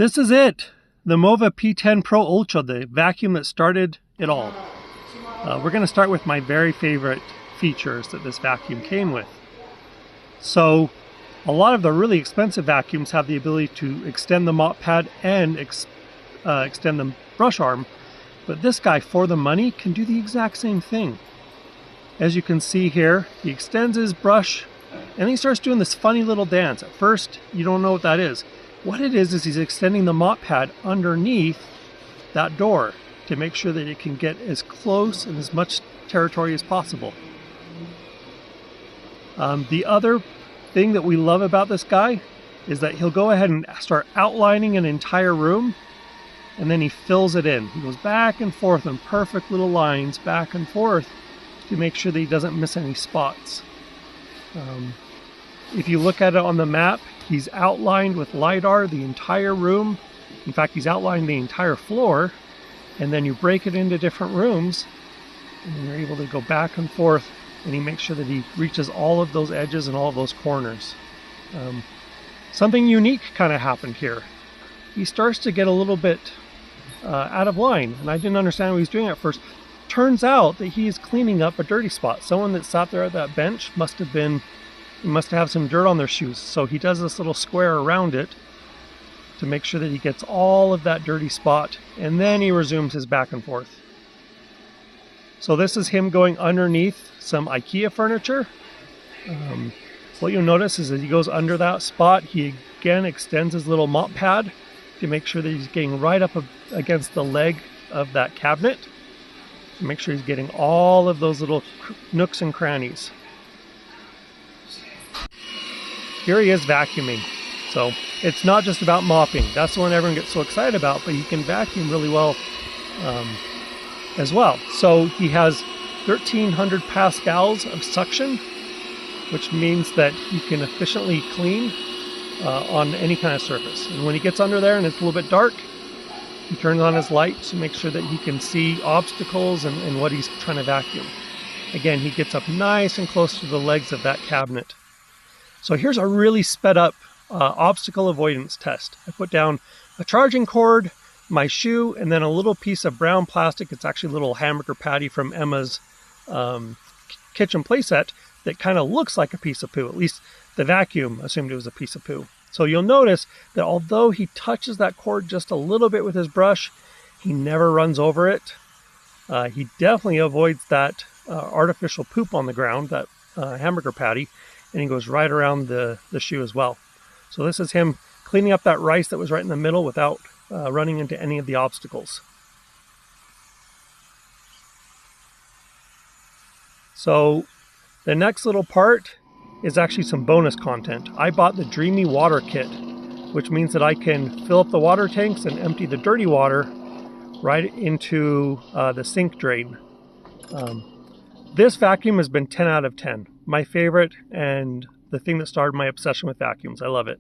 This is it, the Mova P10 Pro Ultra, the vacuum that started it all. We're going to start with my very favorite features that this vacuum came with. So a lot of the really expensive vacuums have the ability to extend the mop pad and extend the brush arm, but this guy, for the money, can do the exact same thing. As you can see here, he extends his brush and he starts doing this funny little dance. At first, you don't know what that is. What it is he's extending the mop pad underneath that door to make sure that it can get as close and as much territory as possible. The other thing that we love about this guy is that he'll go ahead and start outlining an entire room, and then he fills it in. He goes back and forth in perfect little lines, back and forth, to make sure that he doesn't miss any spots. If you look at it on the map, he's outlined with LIDAR the entire room. In fact, he's outlined the entire floor, and then you break it into different rooms, and then you're able to go back and forth, and he makes sure that he reaches all of those edges and all of those corners. Something unique kind of happened here. He starts to get a little bit out of line, and I didn't understand what he was doing at first. Turns out that he's cleaning up a dirty spot. Someone that sat there at that bench must have some dirt on their shoes. So he does this little square around it to make sure that he gets all of that dirty spot, and then he resumes his back and forth. So this is him going underneath some IKEA furniture. What you'll notice is as he goes under that spot, he again extends his little mop pad to make sure that he's getting right up against the leg of that cabinet. To make sure he's getting all of those little nooks and crannies. Here he is vacuuming. So it's not just about mopping. That's the one everyone gets so excited about, but he can vacuum really well as well. So he has 1300 pascals of suction, which means that he can efficiently clean on any kind of surface. And when he gets under there and it's a little bit dark, he turns on his light to make sure that he can see obstacles and what he's trying to vacuum. Again, he gets up nice and close to the legs of that cabinet. So here's a really sped up obstacle avoidance test. I put down a charging cord, my shoe, and then a little piece of brown plastic. It's actually a little hamburger patty from Emma's kitchen playset that kind of looks like a piece of poo. At least the vacuum assumed it was a piece of poo. So you'll notice that although he touches that cord just a little bit with his brush, he never runs over it. He definitely avoids that artificial poop on the ground, that hamburger patty, and he goes right around the shoe as well. So this is him cleaning up that rice that was right in the middle without running into any of the obstacles. So the next little part is actually some bonus content. I bought the Dreamy Water Kit, which means that I can fill up the water tanks and empty the dirty water right into the sink drain. This vacuum has been 10 out of 10. My favorite, and the thing that started my obsession with vacuums. I love it.